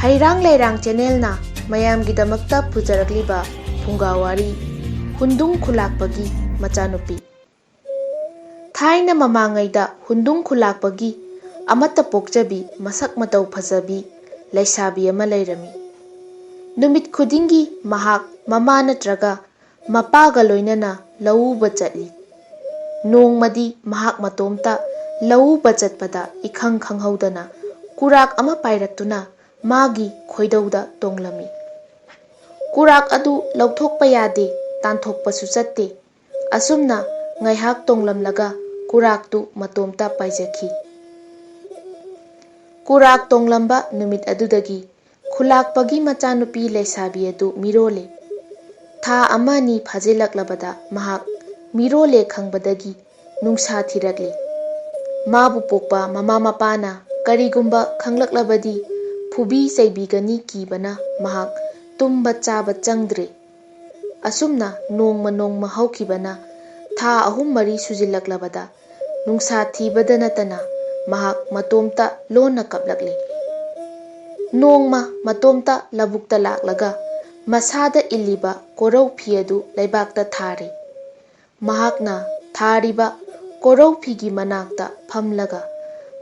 ꯍꯩꯔꯥꯡ ꯂꯩꯔꯥꯡ ꯆꯦꯅꯦꯜꯅ ꯃꯌꯥꯝꯒꯤꯗꯃꯛꯇ ꯄꯨꯖꯔꯛꯂꯤꯕ ꯐꯨꯡꯒꯥꯋꯥꯔꯤ ꯍꯨꯟꯗꯨꯡ ꯈꯨꯂꯥꯛꯄꯒꯤ ꯃꯆꯥꯅꯨꯄꯤ꯫ ꯊꯥꯏꯅ ꯃꯃꯥꯡꯉꯩꯗ ꯍꯨꯟꯗꯨꯡ ꯈꯨꯂꯥꯛꯄꯒꯤ ꯑꯃꯠꯇ ꯄꯣꯛꯆꯕꯤ ꯃꯁꯛ ꯃꯇꯧ ꯐꯖꯕꯤ ꯂꯩꯁꯥꯕꯤ ꯑꯃ ꯂꯩꯔꯝꯃꯤ꯫ ꯅꯨꯃꯤꯠ ꯈꯨꯗꯤꯡꯒꯤ ꯃꯍꯥꯛ ꯃꯃꯥ ꯅꯠꯇ꯭ꯔꯒ ꯃꯄꯥꯒ ꯂꯣꯏꯅꯅ ꯂꯧꯎꯕ ꯆꯠꯂꯤ꯫ ꯅꯣꯡꯃꯗꯤ ꯃꯍꯥꯛ ꯃꯇꯣꯝꯇ ꯂꯧꯎꯕ ꯆꯠꯄꯗ ꯏꯈꯪ ꯈꯪꯍꯧꯗꯅ ꯀꯨꯔꯥꯛ ꯑꯃ ꯄꯥꯏꯔꯛꯇꯨꯅ ꯃꯥꯒꯤ ꯈꯣꯏꯗꯧꯗ ꯇꯣꯡꯂꯝꯃꯤ꯫ ꯀꯨꯔꯥꯛ ꯑꯗꯨ ꯂꯧꯊꯣꯛꯄ ꯌꯥꯗꯦ, ꯇꯥꯟꯊꯣꯛꯄꯁꯨ ꯆꯠꯇꯦ꯫ ꯑꯁꯨꯝꯅ ꯉꯥꯏꯍꯥꯛ ꯇꯣꯡꯂꯝꯂꯒ ꯀꯨꯔꯥꯛꯇꯨ ꯃꯇꯣꯝꯇ ꯄꯥꯏꯖꯈꯤ꯫ ꯀꯨꯔꯥꯛ ꯇꯣꯡꯂꯝꯕ ꯅꯨꯃꯤꯠ ꯑꯗꯨꯗꯒꯤ ꯈꯨꯂꯥꯛꯄꯒꯤ ꯃꯆꯥꯅꯨꯄꯤ ꯂꯩꯁꯥꯕꯤ ꯑꯗꯨ ꯃꯤꯔꯣꯜꯂꯦ꯫ ꯊꯥ ꯑꯃ ꯑꯅꯤ ꯐꯥꯖꯤꯜꯂꯛꯂꯕꯗ ꯃꯍꯥꯛ ꯃꯤꯔꯣꯜꯂꯦ ꯈꯪꯕꯗꯒꯤ ꯅꯨꯡꯁꯥ ꯊꯤꯔꯛꯂꯦ꯫ ꯃꯥꯕꯨ ꯄꯣꯛꯄ ꯃꯃꯥ ꯃꯄꯥꯅ ꯀꯔꯤꯒꯨꯝꯕ ꯈꯪꯂꯛꯂꯕꯗꯤ ꯐꯨꯕꯤ ꯆꯩꯕꯤꯒꯅꯤ ꯀꯤꯕꯅ ꯃꯍꯥꯛ ꯇꯨꯝꯕ ꯆꯥꯕ ꯆꯪꯗ꯭ꯔꯦ꯫ ꯑꯁꯨꯝꯅ ꯅꯣꯡꯃ ꯅꯣꯡꯃ ꯍꯧꯈꯤꯕꯅ ꯊꯥ 3-4 ꯁꯨꯖꯤꯜꯂꯛꯂꯕꯗ ꯅꯨꯡꯁꯥ ꯊꯤꯕꯗ ꯅꯠꯇꯅ ꯃꯍꯥꯛ ꯃꯇꯣꯝꯇ ꯂꯣꯟꯅ ꯀꯞꯂꯛꯂꯦ꯫ ꯅꯣꯡꯃ ꯃꯇꯣꯝꯇ ꯂꯧꯕꯨꯛꯇ ꯂꯥꯛꯂꯒ ꯃꯁꯥꯗ ꯏꯜꯂꯤꯕ ꯀꯣꯔꯧ ꯐꯤ ꯑꯗꯨ ꯂꯩꯕꯥꯛꯇ ꯊꯥꯔꯦ꯫ ꯃꯍꯥꯛꯅ ꯊꯥꯔꯤꯕ ꯀꯣꯔꯧ ꯐꯤꯒꯤ ꯃꯅꯥꯛꯇ ꯐꯝꯂꯒ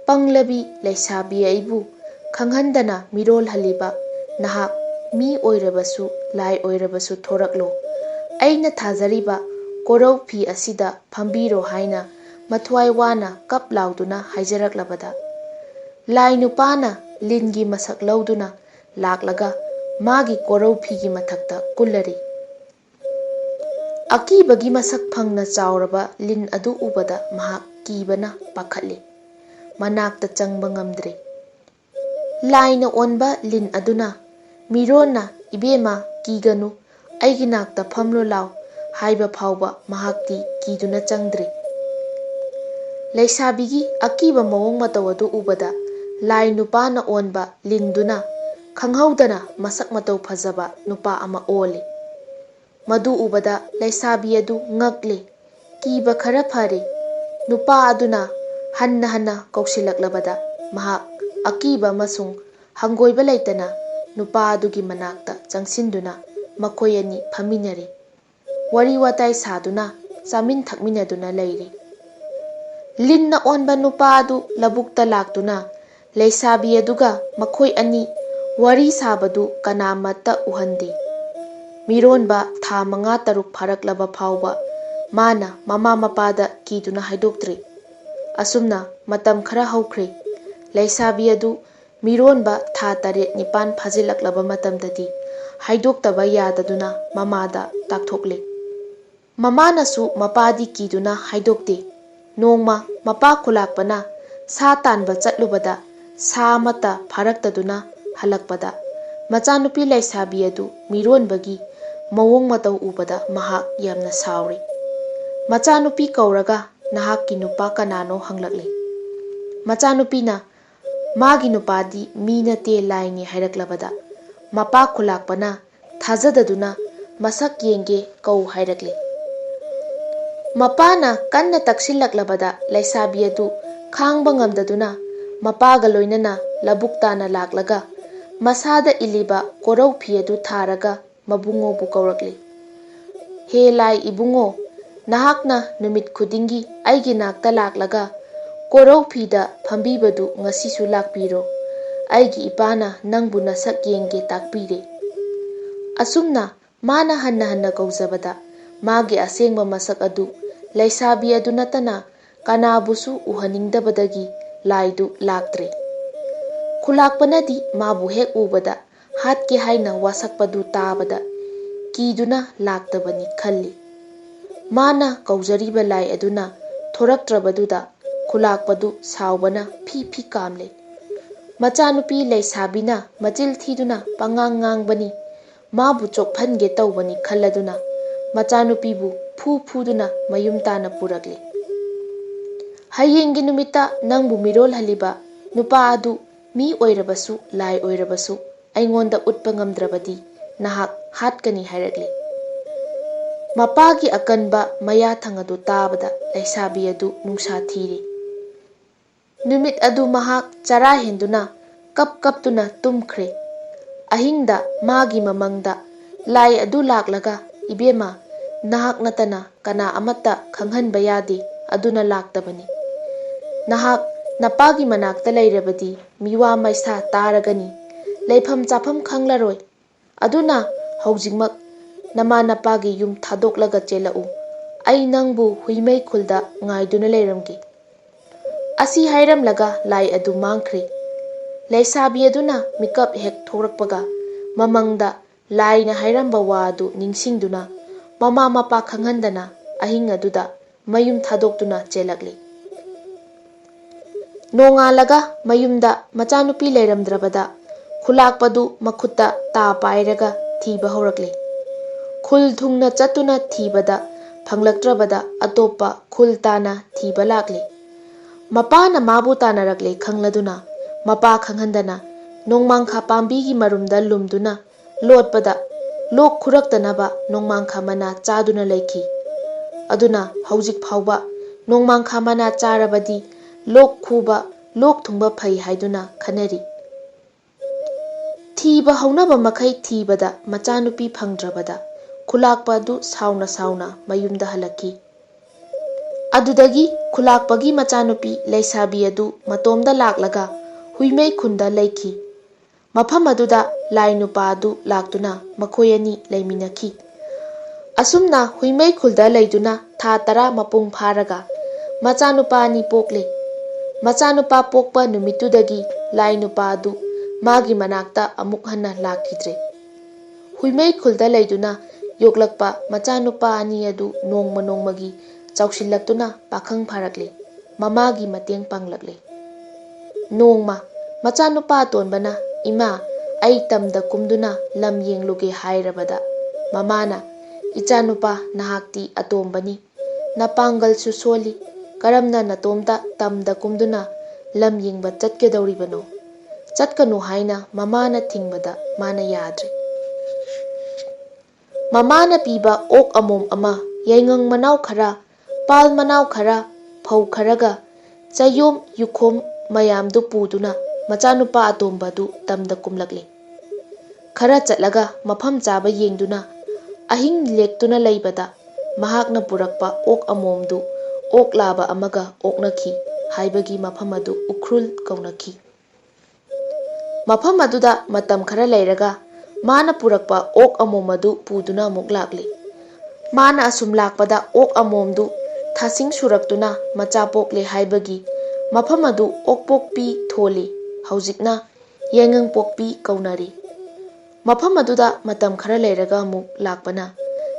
"ꯄꯪꯂꯕꯤ ꯂꯩꯁꯥꯕꯤ ꯑꯩꯕꯨ ꯈꯪꯍꯟꯗꯅ ꯃꯤꯔꯣꯜꯍꯜꯂꯤꯕ ꯅꯍꯥꯛ ꯃꯤ ꯑꯣꯏꯔꯕꯁꯨ ꯂꯥꯏ ꯑꯣꯏꯔꯕꯁꯨ ꯊꯣꯔꯛꯂꯣ, ꯑꯩꯅ ꯊꯥꯖꯔꯤꯕ ꯀꯣꯔꯧ ꯐꯤ ꯑꯁꯤꯗ ꯐꯝꯕꯤꯔꯣ" ꯍꯥꯏꯅ ꯃꯊ꯭ꯋꯥꯏ ꯋꯥꯅ ꯀꯞ ꯂꯥꯎꯗꯨꯅ ꯍꯥꯏꯖꯔꯛꯂꯕꯗ ꯂꯥꯏ ꯅꯨꯄꯥꯅ ꯂꯤꯟꯒꯤ ꯃꯁꯛ ꯂꯧꯗꯨꯅ ꯂꯥꯛꯂꯒ ꯃꯥꯒꯤ ꯀꯣꯔꯧ ꯐꯤꯒꯤ ꯃꯊꯛꯇ ꯀꯨꯜꯂꯔꯦ꯫ ꯑꯀꯤꯕꯒꯤ ꯃꯁꯛ ꯐꯪꯅ ꯆꯥꯎꯔꯕ ꯂꯤꯟ ꯑꯗꯨ ꯎꯕꯗ ꯃꯍꯥꯛ ꯀꯤꯕꯅ ꯄꯥꯈꯠꯂꯦ꯫ ꯃꯅꯥꯛꯇ ꯆꯪꯕ ꯉꯝꯗ꯭ꯔꯦ꯫ ꯂꯥꯏꯅ ꯑꯣꯟꯕ ꯂꯤꯟ ꯑꯗꯨꯅ ꯃꯤꯔꯣꯟꯅ "ꯏꯕꯦꯝꯃ ꯀꯤꯒꯅꯨ, ꯑꯩꯒꯤ ꯅꯥꯛꯇ ꯐꯝꯂꯨ ꯂꯥꯎ" ꯍꯥꯏꯕ ꯐꯥꯎꯕ ꯃꯍꯥꯛꯇꯤ ꯀꯤꯗꯨꯅ ꯆꯪꯗ꯭ꯔꯦ꯫ ꯂꯩꯁꯥꯕꯤꯒꯤ ꯑꯀꯤꯕ ꯃꯑꯣꯡ ꯃꯇꯧ ꯑꯗꯨ ꯎꯕꯗ ꯂꯥꯏ ꯅꯨꯄꯥꯅ ꯑꯣꯟꯕ ꯂꯤꯟꯗꯨꯅ ꯈꯪꯍꯧꯗꯅ ꯃꯁꯛ ꯃꯇꯧ ꯐꯖꯕ ꯅꯨꯄꯥ ꯑꯃ ꯑꯣꯜꯂꯦ꯫ ꯃꯗꯨ ꯎꯕꯗ ꯂꯩꯁꯥꯕꯤ ꯑꯗꯨ ꯉꯛꯂꯦ, ꯀꯤꯕ ꯈꯔ ꯐꯔꯦ꯫ ꯅꯨꯄꯥ ꯑꯗꯨꯅ ꯍꯟꯅ ꯍꯟꯅ ꯀꯧꯁꯤꯜꯂꯛꯂꯕꯗ ꯃꯍꯥꯛ ꯑꯀꯤꯕ ꯑꯃꯁꯨꯡ ꯍꯪꯒꯣꯏꯕ ꯂꯩꯇꯅ ꯅꯨꯄꯥ ꯑꯗꯨꯒꯤ ꯃꯅꯥꯛꯇ ꯆꯪꯁꯤꯟꯗꯨꯅ ꯃꯈꯣꯏ ꯑꯅꯤ ꯐꯝꯃꯤꯟꯅꯔꯦ꯫ ꯋꯥꯔꯤ ꯋꯥꯇꯥꯏ ꯁꯥꯗꯨꯅ ꯆꯥꯃꯤꯟ ꯊꯛꯃꯤꯟꯅꯗꯨꯅ ꯂꯩꯔꯦ꯫ ꯂꯤꯟꯅ ꯑꯣꯟꯕ ꯅꯨꯄꯥ ꯑꯗꯨ ꯂꯧꯕꯨꯛꯇ ꯂꯥꯛꯇꯨꯅ ꯂꯩꯁꯥꯕꯤ ꯑꯗꯨꯒ ꯃꯈꯣꯏ ꯑꯅꯤ ꯋꯥꯔꯤ ꯁꯥꯕꯗꯨ ꯀꯅꯥꯃꯠꯇ ꯎꯍꯟꯗꯦ꯫ ꯃꯤꯔꯣꯟꯕ ꯊꯥ 5-6 ꯐꯥꯔꯛꯂꯕ ꯐꯥꯎꯕ ꯃꯥꯅ ꯃꯃꯥ ꯃꯄꯥꯗ ꯀꯤꯗꯨꯅ ꯍꯥꯏꯗꯣꯛꯇ꯭ꯔꯦ꯫ ꯑꯁꯨꯝꯅ ꯃꯇꯝ ꯈꯔ ꯍꯧꯈ꯭ꯔꯦ꯫ ꯂꯩꯁꯥꯕꯤ ꯑꯗꯨ ꯃꯤꯔꯣꯟꯕ ꯊꯥ 8-9 ꯐꯥꯖꯤꯜꯂꯛꯂꯕ ꯃꯇꯝꯗꯗꯤ ꯍꯥꯏꯗꯣꯛꯇꯕ ꯌꯥꯗꯗꯨꯅ ꯃꯃꯥꯗ ꯇꯥꯛꯊꯣꯛꯂꯦ꯫ ꯃꯃꯥꯅꯁꯨ ꯃꯄꯥꯗꯤ ꯀꯤꯗꯨꯅ ꯍꯥꯏꯗꯣꯛꯇꯦ꯫ ꯅꯣꯡꯃ ꯃꯄꯥ ꯈꯨꯂꯥꯛꯄꯅ ꯁꯥ ꯇꯥꯟꯕ ꯆꯠꯂꯨꯕꯗ ꯁꯥ ꯑꯃꯠꯇ ꯐꯥꯔꯛꯇꯗꯨꯅ ꯍꯜꯂꯛꯄꯗ ꯃꯆꯥꯅꯨꯄꯤ ꯂꯩꯁꯥꯕꯤ ꯑꯗꯨ ꯃꯤꯔꯣꯟꯕꯒꯤ ꯃꯑꯣꯡ ꯃꯇꯧ ꯎꯕꯗ ꯃꯍꯥꯛ ꯌꯥꯝꯅ ꯁꯥꯎꯔꯦ꯫ ꯃꯆꯥꯅꯨꯄꯤ ꯀꯧꯔꯒ "ꯅꯍꯥꯛꯀꯤ ꯅꯨꯄꯥ ꯀꯅꯥꯅꯣ?" ꯍꯪꯂꯛꯂꯦ꯫ ꯃꯆꯥꯅꯨꯄꯤꯅ ꯃꯥꯒꯤ ꯅꯨꯄꯥꯗꯤ ꯃꯤ ꯅꯠꯇꯦ ꯂꯥꯏꯅꯤ ꯍꯥꯏꯔꯛꯂꯕꯗ ꯃꯄꯥ ꯈꯨꯂꯥꯛꯄꯅ ꯊꯥꯖꯗꯗꯨꯅ "ꯃꯁꯛ ꯌꯦꯡꯒꯦ ꯀꯧ" ꯍꯥꯏꯔꯛꯂꯦ꯫ ꯃꯄꯥꯅ ꯀꯟꯅ ꯇꯛꯁꯤꯜꯂꯛꯂꯕꯗ ꯂꯩꯁꯥꯕꯤ ꯑꯗꯨ ꯈꯥꯡꯕ ꯉꯝꯗꯗꯨꯅ ꯃꯄꯥꯒ ꯂꯣꯏꯅꯅ ꯂꯧꯕꯨꯛ ꯇꯥꯅ ꯂꯥꯛꯂꯒ ꯃꯁꯥꯗ ꯏꯜꯂꯤꯕ ꯀꯣꯔꯧ ꯐꯤ ꯑꯗꯨ ꯊꯥꯔꯒ ꯃꯕꯨꯡꯉꯣꯕꯨ ꯀꯧꯔꯛꯂꯦ꯫ "ꯍꯦ ꯂꯥꯏ ꯏꯕꯨꯡꯉꯣ, ꯅꯍꯥꯛꯅ ꯅꯨꯃꯤꯠ ꯈꯨꯗꯤꯡꯒꯤ ꯑꯩꯒꯤ ꯅꯥꯛꯇ ꯂꯥꯛꯂꯒ ꯀꯣꯔꯧ ꯐꯤꯗ ꯐꯝꯕꯤꯕꯗꯨ ꯉꯁꯤꯁꯨ ꯂꯥꯛꯄꯤꯔꯣ꯫ ꯑꯩꯒꯤ ꯏꯄꯥꯅ ꯅꯪꯕꯨ ꯅꯁꯛ ꯌꯦꯡꯒꯦ ꯇꯥꯛꯄꯤꯔꯦ." ꯑꯁꯨꯝꯅ ꯃꯥꯅ ꯍꯟꯅ ꯍꯟꯅ ꯀꯧꯖꯕꯗ ꯃꯥꯒꯤ ꯑꯁꯦꯡꯕ ꯃꯁꯛ ꯑꯗꯨ ꯂꯩꯁꯥꯕꯤ ꯑꯗꯨ ꯅꯠꯇꯅ ꯀꯅꯥꯕꯨꯁꯨ ꯎꯍꯟꯅꯤꯡꯗꯕꯗꯒꯤ ꯂꯥꯏꯗꯨ ꯂꯥꯛꯇ꯭ꯔꯦ꯫ ꯈꯨꯂꯥꯛꯄꯅꯗꯤ ꯃꯥꯕꯨ ꯍꯦꯛ ꯎꯕꯗ ꯍꯥꯠꯀꯦ ꯍꯥꯏꯅ ꯋꯥꯁꯛꯄꯗꯨ ꯇꯥꯕꯗ ꯀꯤꯗꯨꯅ ꯂꯥꯛꯇꯕꯅꯤ ꯈꯜꯂꯤ꯫ ꯃꯥꯅ ꯀꯧꯖꯔꯤꯕ ꯂꯥꯏ ꯑꯗꯨꯅ ꯊꯣꯔꯛꯇ꯭ꯔꯕꯗꯨꯗ ꯈꯨꯂꯥꯛꯄꯗꯨ ꯁꯥꯎꯕꯅ ꯐꯤ ꯐꯤ ꯀꯥꯝꯂꯦ꯫ ꯃꯆꯥꯅꯨꯄꯤ ꯂꯩꯁꯥꯕꯤꯅ ꯃꯆꯤꯜ ꯊꯤꯗꯨꯅ ꯄꯉꯥꯡ ꯉꯥꯡꯕꯅꯤ, ꯃꯥꯕꯨ ꯆꯣꯞꯍꯟꯒꯦ ꯇꯧꯕꯅꯤ ꯈꯜꯂꯗꯨꯅ ꯃꯆꯥꯅꯨꯄꯤꯕꯨ ꯐꯨ ꯐꯨꯗꯨꯅ ꯃꯌꯨꯝ ꯇꯥꯅ ꯄꯨꯔꯛꯂꯦ꯫ "ꯍꯌꯦꯡꯒꯤ ꯅꯨꯃꯤꯠꯇ ꯅꯪꯕꯨ ꯃꯤꯔꯣꯜꯍꯜꯂꯤꯕ ꯅꯨꯄꯥ ꯑꯗꯨ ꯃꯤ ꯑꯣꯏꯔꯕꯁꯨ ꯂꯥꯏ ꯑꯣꯏꯔꯕꯁꯨ ꯑꯩꯉꯣꯟꯗ ꯎꯠꯄ ꯉꯝꯗ꯭ꯔꯕꯗꯤ ꯅꯍꯥꯛ ꯍꯥꯠꯀꯅꯤ" ꯍꯥꯏꯔꯛꯂꯦ꯫ ꯃꯄꯥꯒꯤ ꯑꯀꯟꯕ ꯃꯌꯥꯊꯪ ꯑꯗꯨ ꯇꯥꯕꯗ ꯂꯩꯁꯥꯕꯤ ꯑꯗꯨ ꯅꯨꯡꯁꯥ ꯊꯤꯔꯦ꯫ ꯅꯨꯃꯤꯠ ꯑꯗꯨ ꯃꯍꯥꯛ ꯆꯔꯥ ꯍꯦꯟꯗꯨꯅ ꯀꯞ ꯀꯞꯇꯨꯅ ꯇꯨꯝꯈ꯭ꯔꯦ꯫ ꯑꯍꯤꯡꯗ ꯃꯥꯒꯤ ꯃꯃꯪꯗ ꯂꯥꯏ ꯑꯗꯨ ꯂꯥꯛꯂꯒ "ꯏꯕꯦꯝꯃ, ꯅꯍꯥꯛ ꯅꯠꯇꯅ ꯀꯅꯥ ꯑꯃꯠꯇ ꯈꯪꯍꯟꯕ ꯌꯥꯗꯦ, ꯑꯗꯨꯅ ꯂꯥꯛꯇꯕꯅꯤ꯫ ꯅꯍꯥꯛ ꯅꯄꯥꯒꯤ ꯃꯅꯥꯛꯇ ꯂꯩꯔꯕꯗꯤ ꯃꯤꯋꯥ ꯃꯩꯁꯥ ꯇꯥꯔꯒꯅꯤ, ꯂꯩꯐꯝ ꯆꯥꯐꯝ ꯈꯪꯂꯔꯣꯏ꯫ ꯑꯗꯨꯅ ꯍꯧꯖꯤꯛꯃꯛ ꯅꯃꯥ ꯅꯄꯥꯒꯤ ꯌꯨꯝ ꯊꯥꯗꯣꯛꯂꯒ ꯆꯦꯜꯂꯛꯎ꯫ ꯑꯩ ꯅꯪꯕꯨ ꯍꯨꯏꯃꯩ ꯈꯨꯜꯗ ꯉꯥꯏꯗꯨꯅ ꯂꯩꯔꯝꯒꯦ"꯫ ꯑꯁꯤ ꯍꯥꯏꯔꯝꯂꯒ ꯂꯥꯏ ꯑꯗꯨ ꯃꯥꯡꯈ꯭ꯔꯦ꯫ ꯂꯩꯁꯥꯕꯤ ꯑꯗꯨꯅ ꯃꯤꯀꯞ ꯍꯦꯛ ꯊꯣꯔꯛꯄꯒ ꯃꯃꯪꯗ ꯂꯥꯏꯅ ꯍꯥꯏꯔꯝꯕ ꯋꯥ ꯑꯗꯨ ꯅꯤꯡꯁꯤꯡꯗꯨꯅ ꯃꯃꯥ ꯃꯄꯥ ꯈꯪꯍꯟꯗꯅ ꯑꯍꯤꯡ ꯑꯗꯨꯗ ꯃꯌꯨꯝ ꯊꯥꯗꯣꯛꯇꯨꯅ ꯆꯦꯜꯂꯛꯂꯤ꯫ ꯅꯣꯡꯉꯥꯜꯂꯒ ꯃꯌꯨꯝꯗ ꯃꯆꯥꯅꯨꯄꯤ ꯂꯩꯔꯝꯗ꯭ꯔꯕꯗ ꯈꯨꯂꯥꯛꯄꯗꯨ ꯃꯈꯨꯠꯇ ꯇꯥ ꯄꯥꯏꯔꯒ ꯊꯤꯕ ꯍꯧꯔꯛꯂꯤ꯫ ꯈꯨꯜ ꯊꯨꯡꯅ ꯆꯠꯇꯨꯅ ꯊꯤꯕꯗ ꯐꯪꯂꯛꯇ꯭ꯔꯕꯗ ꯑꯇꯣꯞꯄ ꯈꯨꯜ ꯇꯥꯅ ꯊꯤꯕ ꯂꯥꯛꯂꯤ꯫ ꯃꯄꯥꯅ ꯃꯥꯕꯨ ꯇꯥꯅꯔꯛꯂꯦ ꯈꯪꯂꯗꯨꯅ ꯃꯄꯥ ꯈꯪꯍꯟꯗꯅ ꯅꯣꯡꯃꯥꯡꯈꯥ ꯄꯥꯝꯕꯤꯒꯤ ꯃꯔꯨꯝꯗ ꯂꯨꯝꯗꯨꯅ ꯂꯣꯠꯄꯗ ꯂꯣꯛ ꯈꯨꯔꯛꯇꯅꯕ ꯅꯣꯡꯃꯥꯡꯈꯥ ꯃꯅꯥ ꯆꯥꯗꯨꯅ ꯂꯩꯈꯤ꯫ ꯑꯗꯨꯅ ꯍꯧꯖꯤꯛ ꯐꯥꯎꯕ ꯅꯣꯡꯃꯥꯡꯈꯥ ꯃꯅꯥ ꯆꯥꯔꯕꯗꯤ ꯂꯣꯛ ꯈꯨꯕ, ꯂꯣꯛ ꯊꯨꯡꯕ ꯐꯩ ꯍꯥꯏꯗꯨꯅ ꯈꯟꯅꯔꯤ꯫ ꯊꯤꯕ ꯍꯧꯅꯕ ꯃꯈꯩ ꯊꯤꯕꯗ ꯃꯆꯥꯅꯨꯄꯤ ꯐꯪꯗ꯭ꯔꯕꯗ ꯈꯨꯂꯥꯛꯄ ꯑꯗꯨ ꯁꯥꯎꯅ ꯁꯥꯎꯅ ꯃꯌꯨꯝꯗ ꯍꯜꯂꯛꯈꯤ꯫ ꯑꯗꯨꯗꯒꯤ ꯈꯨꯂꯥꯛꯄꯒꯤ ꯃꯆꯥꯅꯨꯄꯤ ꯂꯩꯁꯥꯕꯤ ꯑꯗꯨ ꯃꯇꯣꯝꯗ ꯂꯥꯛꯂꯒ ꯍꯨꯏꯃꯩ ꯈꯨꯟꯗ ꯂꯩꯈꯤ꯫ ꯃꯐꯝ ꯑꯗꯨꯗ ꯂꯥꯏ ꯅꯨꯄꯥ ꯑꯗꯨ ꯂꯥꯛꯇꯨꯅ ꯃꯈꯣꯏ ꯑꯅꯤ ꯂꯩꯃꯤꯟꯅꯈꯤ꯫ ꯑꯁꯨꯝꯅ ꯍꯨꯏꯃꯩ ꯈꯨꯜꯗ ꯂꯩꯗꯨꯅ ꯊꯥ 10 ꯃꯄꯨꯡ ꯐꯥꯔꯒ ꯃꯆꯥꯅꯨꯄꯥ ꯑꯅꯤ ꯄꯣꯛꯂꯦ꯫ ꯃꯆꯥꯅꯨꯄꯥ ꯄꯣꯛꯄ ꯅꯨꯃꯤꯠꯇꯨꯗꯒꯤ ꯂꯥꯏ ꯅꯨꯄꯥ ꯑꯗꯨ ꯃꯥꯒꯤ ꯃꯅꯥꯛꯇ ꯑꯃꯨꯛ ꯍꯟꯅ ꯂꯥꯛꯈꯤꯗ꯭ꯔꯦ꯫ ꯍꯨꯏꯃꯩ ꯈꯨꯜꯗ ꯂꯩꯗꯨꯅ ꯌꯣꯛꯂꯛꯄ ꯃꯆꯥꯅꯨꯄꯥ ꯑꯅꯤ ꯑꯗꯨ ꯅꯣꯡꯃ ꯅꯣꯡꯃꯒꯤ ꯆꯥꯎꯁꯤꯜꯂꯛꯇꯨꯅ ꯄꯥꯈꯪ ꯐꯥꯔꯛꯂꯦ, ꯃꯃꯥꯒꯤ ꯃꯇꯦꯡ ꯄꯥꯡꯂꯛꯂꯦ꯫ ꯅꯣꯡꯃ ꯃꯆꯥꯅꯨꯄꯥ ꯑꯇꯣꯟꯕꯅ "ꯏꯃꯥ, ꯑꯩ ꯇꯝꯗ ꯀꯨꯝꯗꯨꯅ ꯂꯝ ꯌꯦꯡꯂꯨꯒꯦ" ꯍꯥꯏꯔꯕꯗ ꯃꯃꯥꯅ "ꯏꯆꯥꯅꯨꯄꯥ, ꯅꯍꯥꯛꯇꯤ ꯑꯇꯣꯝꯕꯅꯤ, ꯅꯄꯥꯡꯒꯜꯁꯨ ꯁꯣꯜꯂꯤ, ꯀꯔꯝꯅ ꯅꯇꯣꯝꯇ ꯇꯝꯗ ꯀꯨꯝꯗꯨꯅ ꯂꯝ ꯌꯦꯡꯕ ꯆꯠꯀꯗꯧꯔꯤꯕꯅꯣ? ꯆꯠꯀꯅꯨ" ꯍꯥꯏꯅ ꯃꯃꯥꯅ ꯊꯤꯡꯕꯗ ꯃꯥꯅ ꯌꯥꯗ꯭ꯔꯦ꯫ ꯃꯃꯥꯅ ꯄꯤꯕ ꯑꯣꯛ ꯑꯃꯣꯝ ꯑꯃ, ꯌꯥꯏꯉꯪ ꯃꯅꯥꯎ ꯈꯔ, ꯄꯥꯜ ꯃꯅꯥꯎ ꯈꯔ, ꯐꯧ ꯈꯔꯒ ꯆꯌꯣꯝ ꯌꯨꯈꯣꯝ ꯃꯌꯥꯝꯗꯨ ꯄꯨꯗꯨꯅ ꯃꯆꯥꯅꯨꯄꯥ ꯑꯇꯣꯝꯕ ꯑꯗꯨ ꯇꯝꯗ ꯀꯨꯝꯂꯛꯂꯦ꯫ ꯈꯔ ꯆꯠꯂꯒ ꯃꯐꯝ ꯆꯥꯕ ꯌꯦꯡꯗꯨꯅ ꯑꯍꯤꯡ ꯂꯦꯛꯇꯨꯅ ꯂꯩꯕꯗ ꯃꯍꯥꯛꯅ ꯄꯨꯔꯛꯄ ꯑꯣꯛ ꯑꯃꯣꯝꯗꯨ ꯑꯣꯛ ꯂꯥꯕ ꯑꯃꯒ ꯑꯣꯛꯅꯈꯤ ꯍꯥꯏꯕꯒꯤ ꯃꯐꯝ ꯑꯗꯨ ꯎꯈ꯭ꯔꯨꯜ ꯀꯧꯅꯈꯤ꯫ ꯃꯐꯝ ꯑꯗꯨꯗ ꯃꯇꯝ ꯈꯔ ꯂꯩꯔꯒ ꯃꯥꯅ ꯄꯨꯔꯛꯄ ꯑꯣꯛ ꯑꯃꯣꯝ ꯑꯗꯨ ꯄꯨꯗꯨꯅ ꯑꯃꯨꯛ ꯂꯥꯛꯂꯦ꯫ ꯃꯥꯅ ꯑꯁꯨꯝ ꯂꯥꯛꯄꯗ ꯑꯣꯛ ꯑꯃꯣꯝꯗꯨ ꯊꯥꯁꯤꯡ ꯁꯨꯔꯛꯇꯨꯅ ꯃꯆꯥ ꯄꯣꯛꯂꯦ ꯍꯥꯏꯕꯒꯤ ꯃꯐꯝ ꯑꯗꯨ ꯑꯣꯛꯄꯣꯛꯄꯤ ꯊꯣꯜꯂꯤ, ꯍꯧꯖꯤꯛꯅ ꯌꯥꯏꯉꯪꯄꯣꯛꯄꯤ ꯀꯧꯅꯔꯦ꯫ ꯃꯐꯝ ꯑꯗꯨꯗ ꯃꯇꯝ ꯈꯔ ꯂꯩꯔꯒ ꯑꯃꯨꯛ ꯂꯥꯛꯄꯅ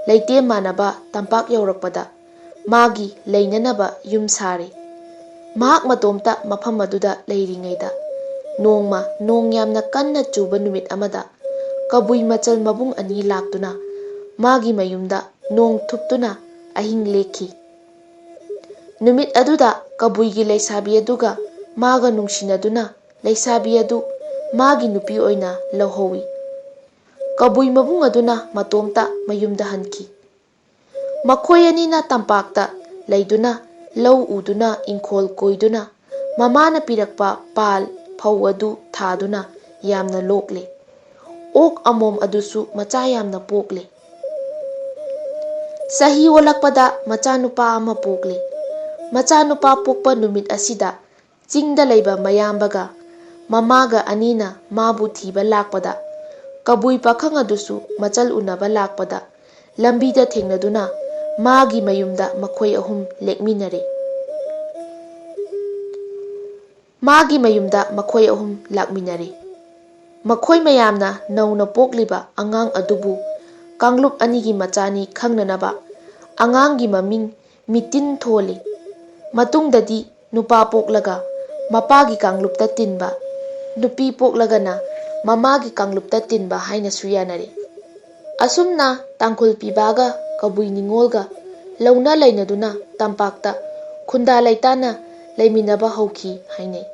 ꯂꯩꯇꯦꯝ ꯃꯥꯟꯅꯕ ꯇꯝꯄꯥꯛ ꯌꯧꯔꯛꯄꯗ ꯃꯥꯒꯤ ꯂꯩꯅꯅꯕ ꯌꯨꯝ ꯁꯥꯔꯦ꯫ ꯃꯍꯥꯛ ꯃꯇꯣꯝꯇ ꯃꯐꯝ ꯑꯗꯨꯗ ꯂꯩꯔꯤꯉꯩꯗ ꯅꯣꯡꯃ ꯅꯣꯡ ꯌꯥꯝꯅ ꯀꯟꯅ ꯆꯨꯕ ꯅꯨꯃꯤꯠ ꯑꯃꯗ ꯀꯕꯨꯏ ꯃꯆꯜ ꯃꯕꯨꯡ ꯑꯅꯤ ꯂꯥꯛꯇꯨꯅ ꯃꯥꯒꯤ ꯃꯌꯨꯝꯗ ꯅꯣꯡ ꯊꯨꯞꯇꯨꯅ ꯑꯍꯤꯡ ꯂꯦꯛꯈꯤ꯫ ꯅꯨꯃꯤꯠ ꯑꯗꯨꯗ ꯀꯕꯨꯏꯒꯤ ꯂꯩꯁꯥꯕꯤ ꯑꯗꯨꯒ ꯃꯥꯒ ꯅꯨꯡꯁꯤꯅꯗꯨꯅ ꯂꯩꯁꯥꯕꯤ ꯑꯗꯨ ꯃꯥꯒꯤ ꯅꯨꯄꯤ ꯑꯣꯏꯅ ꯂꯧꯍꯧꯏ꯫ ꯀꯕꯨꯏ ꯃꯕꯨꯡ ꯑꯗꯨꯅ ꯃꯇꯣꯝꯇ ꯃꯌꯨꯝꯗ ꯍꯟꯈꯤ꯫ ꯃꯈꯣꯏ ꯑꯅꯤꯅ ꯇꯝꯄꯥꯛꯇ ꯂꯩꯗꯨꯅ ꯂꯧ ꯎꯗꯨꯅ ꯏꯪꯈꯣꯜ ꯀꯣꯏꯗꯨꯅ ꯃꯃꯥꯅ ꯄꯤꯔꯛꯄ ꯄꯥꯜ, ꯐꯧ ꯑꯗꯨ ꯊꯥꯗꯨꯅ ꯌꯥꯝꯅ ꯂꯣꯛꯂꯦ꯫ ꯑꯣꯛ ꯑꯃꯣꯝ ꯑꯗꯨꯁꯨ ꯃꯆꯥ ꯌꯥꯝꯅ ꯄꯣꯛꯂꯦ꯫ ꯆꯍꯤ ꯑꯣꯜꯂꯛꯄꯗ ꯃꯆꯥꯅꯨꯄꯥ ꯑꯃ ꯄꯣꯛꯂꯦ꯫ ꯃꯆꯥꯅꯨꯄꯥ ꯄꯣꯛꯄ ꯅꯨꯃꯤꯠ ꯑꯁꯤꯗ ꯆꯤꯡꯗ ꯂꯩꯕ ꯃꯌꯥꯝꯕꯒ ꯃꯃꯥꯒ ꯑꯅꯤꯅ ꯃꯥꯕꯨ ꯊꯤꯕ ꯂꯥꯛꯄꯗ ꯀꯕꯨꯏ ꯄꯥꯈꯪ ꯑꯗꯨꯁꯨ ꯃꯆꯜ ꯎꯅꯕ ꯂꯥꯛꯄꯗ ꯂꯝꯕꯤꯗ ꯊꯦꯡꯅꯗꯨꯅ ꯃꯥꯒꯤ ꯃꯌꯨꯝꯗ ꯃꯈꯣꯏ ꯑꯍꯨꯝ ꯂꯦꯛꯃꯤꯟꯅꯔꯦ꯫ ꯃꯥꯒꯤ ꯃꯌꯨꯝꯗ ꯃꯈꯣꯏ ꯑꯍꯨꯝ ꯂꯥꯛꯃꯤꯟꯅꯔꯦ꯫ ꯃꯈꯣꯏ ꯃꯌꯥꯝꯅ ꯅꯧꯅ ꯄꯣꯛꯂꯤꯕ ꯑꯉꯥꯡ ꯑꯗꯨꯕꯨ ꯀꯥꯡꯂꯨꯞ ꯑꯅꯤꯒꯤ ꯃꯆꯥꯅꯤ ꯈꯪꯅꯅꯕ ꯑꯉꯥꯡꯒꯤ ꯃꯃꯤꯡ ꯃꯤꯇꯤꯟ ꯊꯣꯜꯂꯤ꯫ ꯃꯇꯨꯡꯗꯗꯤ ꯅꯨꯄꯥ ꯄꯣꯛꯂꯒ ꯃꯄꯥꯒꯤ ꯀꯥꯡꯂꯨꯞꯇ ꯇꯤꯟꯕ, ꯅꯨꯄꯤ ꯄꯣꯛꯂꯒꯅ ꯃꯃꯥꯒꯤ ꯀꯥꯡꯂꯨꯞꯇ ꯇꯤꯟꯕ ꯍꯥꯏꯅꯁꯨ ꯌꯥꯅꯔꯤ꯫ ꯑꯁꯨꯝꯅ ꯇꯥꯡꯈꯨꯜ ꯄꯤꯕꯥꯒ ꯀꯕꯨꯏ ꯅꯤꯡꯉꯣꯜꯒ ꯂꯧꯅ ꯂꯩꯅꯗꯨꯅ ꯇꯝꯄꯥꯛꯇ ꯈꯨꯟꯗꯥ ꯂꯩꯇꯥꯅ ꯂꯩꯃꯤꯟꯅꯕ ꯍꯧꯈꯤ ꯍꯥꯏꯅꯩ꯫